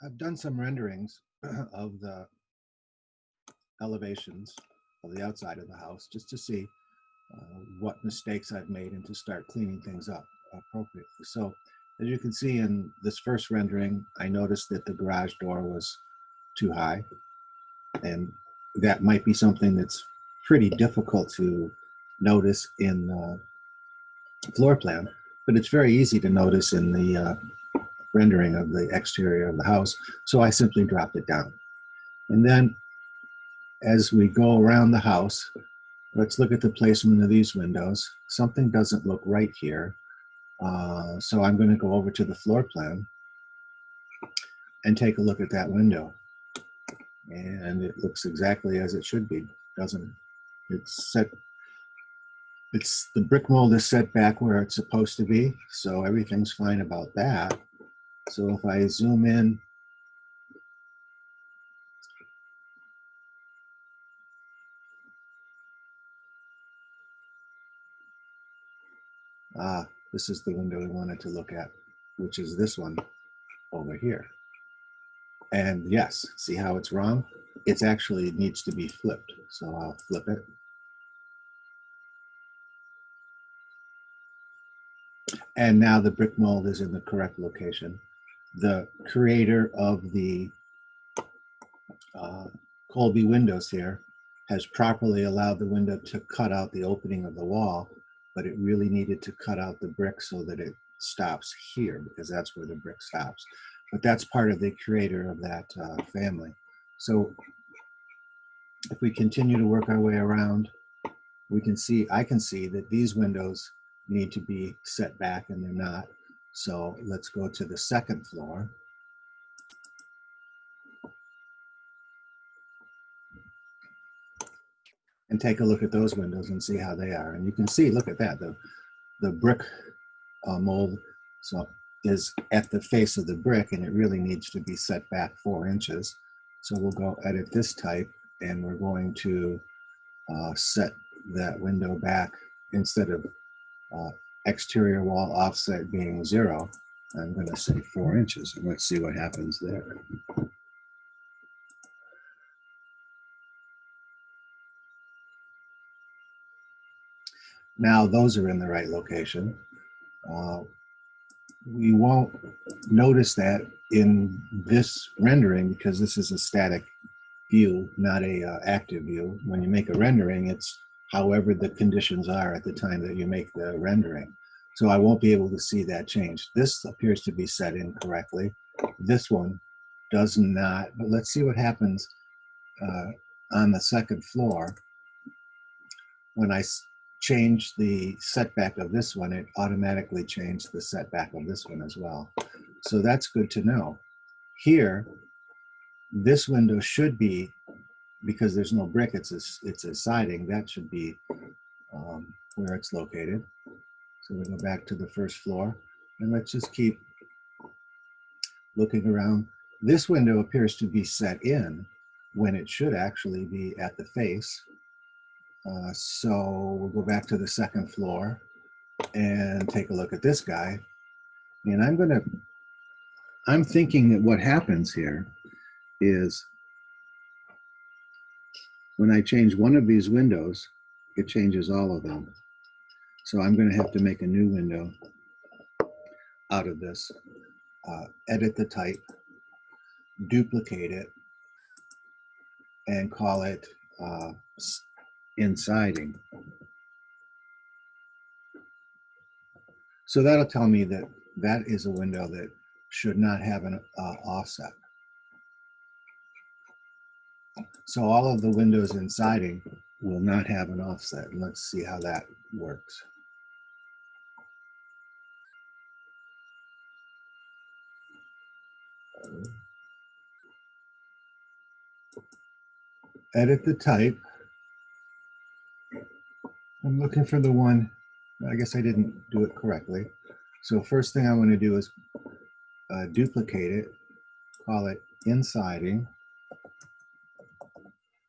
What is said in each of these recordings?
I've done some renderings of the elevations of the outside of the house just to see what mistakes I've made and to start cleaning things up appropriately. So as you can see in this first rendering, I noticed that the garage door was too high, and that might be something that's pretty difficult to notice in the floor plan, but it's very easy to notice in the rendering of the exterior of the house. So I simply dropped it down. And then as we go around the house, let's look at the placement of these windows. Something doesn't look right here. So I'm going to go over to the floor plan and take a look at that window. And it looks exactly as it should be, doesn't it? It's the brick mold is set back where it's supposed to be, so everything's fine about that. So if I zoom in, this is the window we wanted to look at, which is this one over here. And yes, see how it's wrong? It actually needs to be flipped. So I'll flip it. And now the brick mold is in the correct location. The creator of the Colby windows here has properly allowed the window to cut out the opening of the wall, but it really needed to cut out the brick so that it stops here, because that's where the brick stops. But that's part of the creator of that family. So if we continue to work our way around, we can see, I can see that these windows need to be set back and they're not. So let's go to the second floor. And take a look at those windows and see how they are. And you can see, look at that, the brick mold is at the face of the brick, and it really needs to be set back 4 inches. So we'll go edit this type, and we're going to set that window back. Instead of exterior wall offset being 0, I'm going to say 4 inches, and let's see what happens there. Now those are in the right location. We won't notice that in this rendering because this is a static view, not a active view. When you make a rendering, it's however the conditions are at the time that you make the rendering. So I won't be able to see that change. This appears to be set in correctly. This one does not, but let's see what happens on the second floor. When I change the setback of this one, it automatically changed the setback of this one as well. So that's good to know. Here, this window should be, because there's no brick, it's a siding, that should be where it's located. So we go back to the first floor, and let's just keep looking around. This window appears to be set in when it should actually be at the face. So we'll go back to the second floor and take a look at this guy. And I'm thinking that what happens here is when I change one of these windows, it changes all of them. So I'm going to have to make a new window out of this, edit the type, duplicate it, and call it insiding. So that'll tell me that that is a window that should not have an offset. So all of the windows in siding will not have an offset. And let's see how that works. Edit the type. I'm looking for the one, I guess I didn't do it correctly. So first thing I want to do is duplicate it, call it insiding,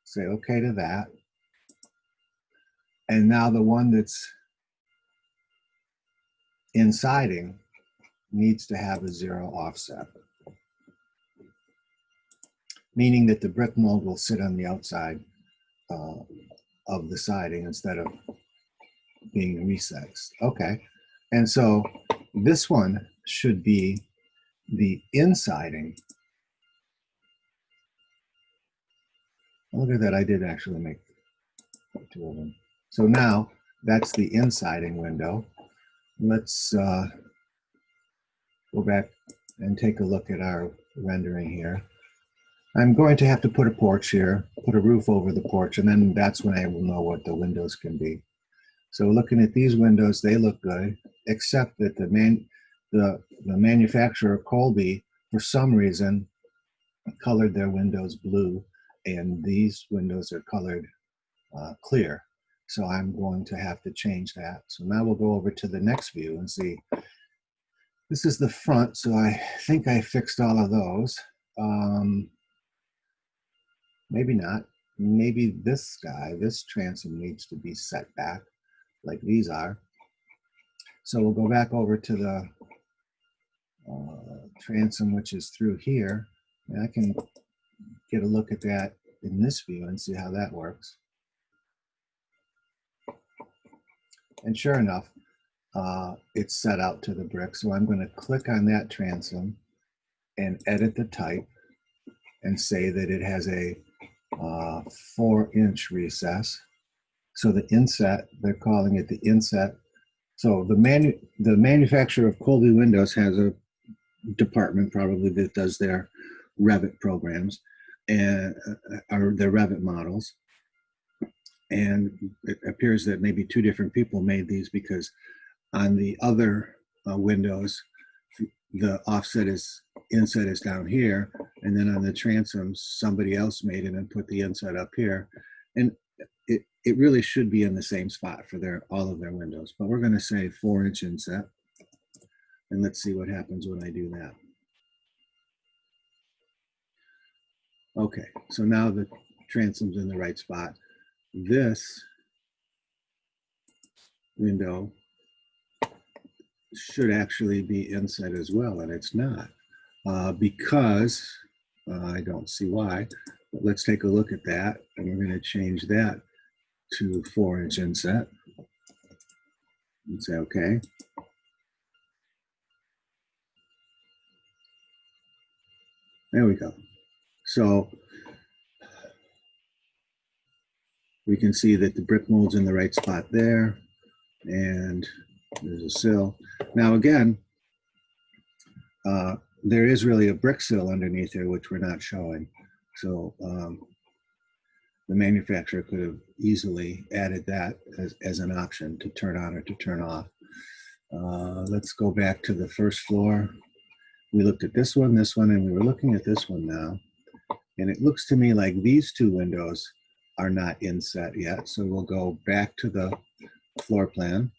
say okay to that. And now the one that's insiding needs to have a 0 offset. meaning that the brick mold will sit on the outside of the siding instead of being recessed. Okay, and so this one should be the insiding. Look at that, I did actually make two of them. So now that's the insiding window. Let's go back and take a look at our rendering here. I'm going to have to put a porch here, put a roof over the porch, and then that's when I will know what the windows can be. So looking at these windows, they look good, except that the manufacturer, Colby, for some reason, colored their windows blue, and these windows are colored clear. So I'm going to have to change that. So now we'll go over to the next view and see. This is the front, so I think I fixed all of those. Maybe not. Maybe this guy, this transom needs to be set back like these are. So we'll go back over to the transom, which is through here. And I can get a look at that in this view and see how that works. And sure enough, it's set out to the brick. So I'm going to click on that transom and edit the type and say that it has a 4-inch recess. So the inset, they're calling it the inset. So the manufacturer of Colby Windows has a department probably that does their Revit programs and or their Revit models. And it appears that maybe two different people made these, because on the other windows, the offset is inset is down here, and then on the transoms, somebody else made it and put the inset up here. And it really should be in the same spot for all of their windows, but we're going to say 4-inch inset, and let's see what happens when I do that. Okay, so now the transom's in the right spot. This window should actually be inset as well, and it's not, because I don't see why. But let's take a look at that, and we're going to change that to 4-inch inset and say okay. There we go. So we can see that the brick mold's in the right spot there, and there's a sill. Now again, there is really a brick sill underneath here, which we're not showing. So the manufacturer could have easily added that as an option to turn on or to turn off. Let's go back to the first floor. We looked at this one, and we were looking at this one now. And it looks to me like these two windows are not inset yet. So we'll go back to the floor plan,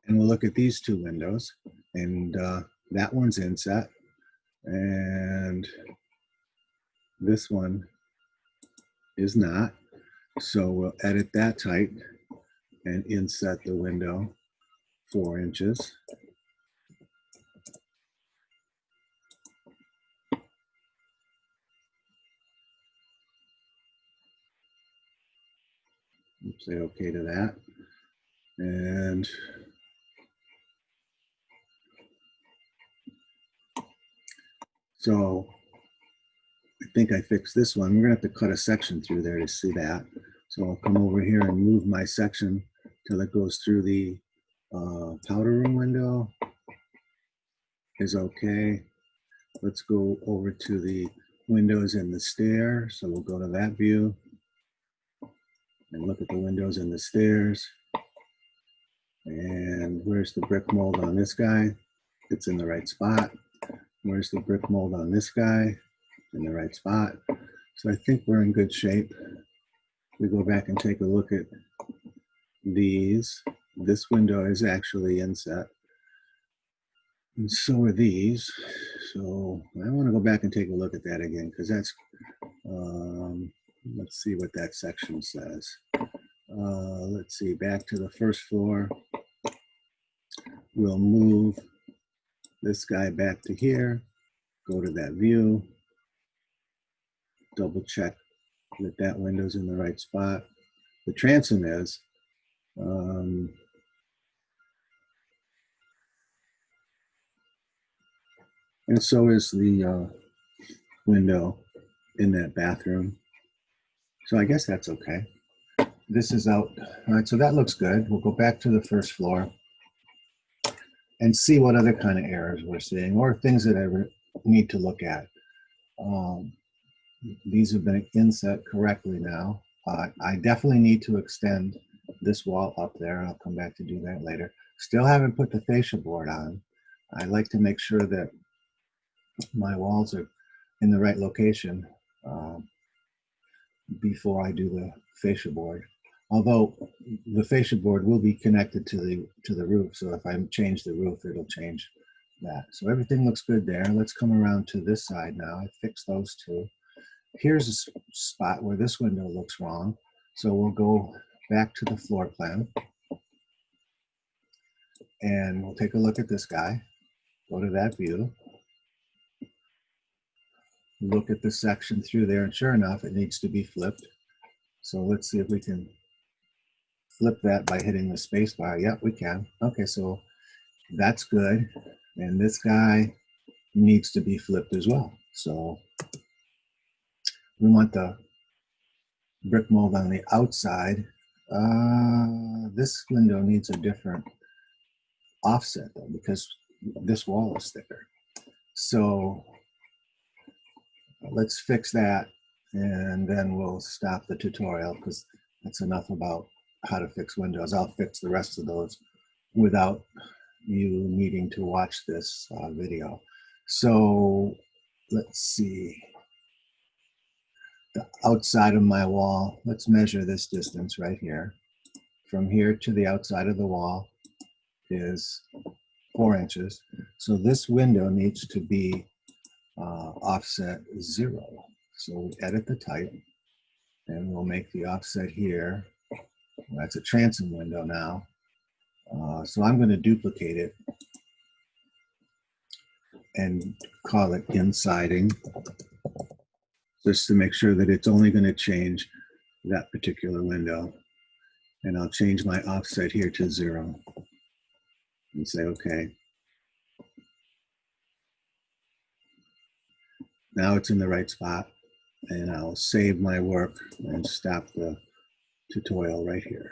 and we'll look at these two windows, and that one's inset, and this one is not. So we'll edit that type and inset the window 4 inches. Say okay to that. And so I think I fixed this one. We're gonna have to cut a section through there to see that. So I'll come over here and move my section till it goes through the powder room window. Is okay. Let's go over to the windows and the stair. So we'll go to that view and look at the windows and the stairs. And where's the brick mold on this guy? It's in the right spot. Where's the brick mold on this guy? In the right spot. So I think we're in good shape. We go back and take a look at these. This window is actually inset, and so are these. So I want to go back and take a look at that again, because that's, let's see what that section says. Let's see, back to the first floor. We'll move this guy back to here, go to that view, double check that that window's in the right spot. The transom is. And so is the window in that bathroom. So I guess that's okay. This is out. All right, so that looks good. We'll go back to the first floor and see what other kind of errors we're seeing or things that I need to look at. These have been inset correctly now. I definitely need to extend this wall up there. I'll come back to do that later. Still haven't put the fascia board on. I like to make sure that my walls are in the right location before I do the fascia board. Although the fascia board will be connected to the roof, so if I change the roof, it'll change that. So everything looks good there. Let's come around to this side now. I fixed those two. Here's a spot where this window looks wrong. So we'll go back to the floor plan and we'll take a look at this guy. Go to that view. Look at the section through there, and sure enough, it needs to be flipped. So let's see if we can flip that by hitting the space bar. Yep, we can. Okay, so that's good. And this guy needs to be flipped as well. So we want the brick mold on the outside. This window needs a different offset though, because this wall is thicker. So let's fix that and then we'll stop the tutorial because that's enough about how to fix windows. I'll fix the rest of those without you needing to watch this video. So let's see. The outside of my wall, let's measure this distance right here. From here to the outside of the wall is 4 inches. So this window needs to be offset 0. So we edit the type and we'll make the offset here. That's a transom window now. So I'm going to duplicate it and call it insiding, just to make sure that it's only going to change that particular window. And I'll change my offset here to 0 and say okay. Now it's in the right spot, and I'll save my work and stop the tutorial right here.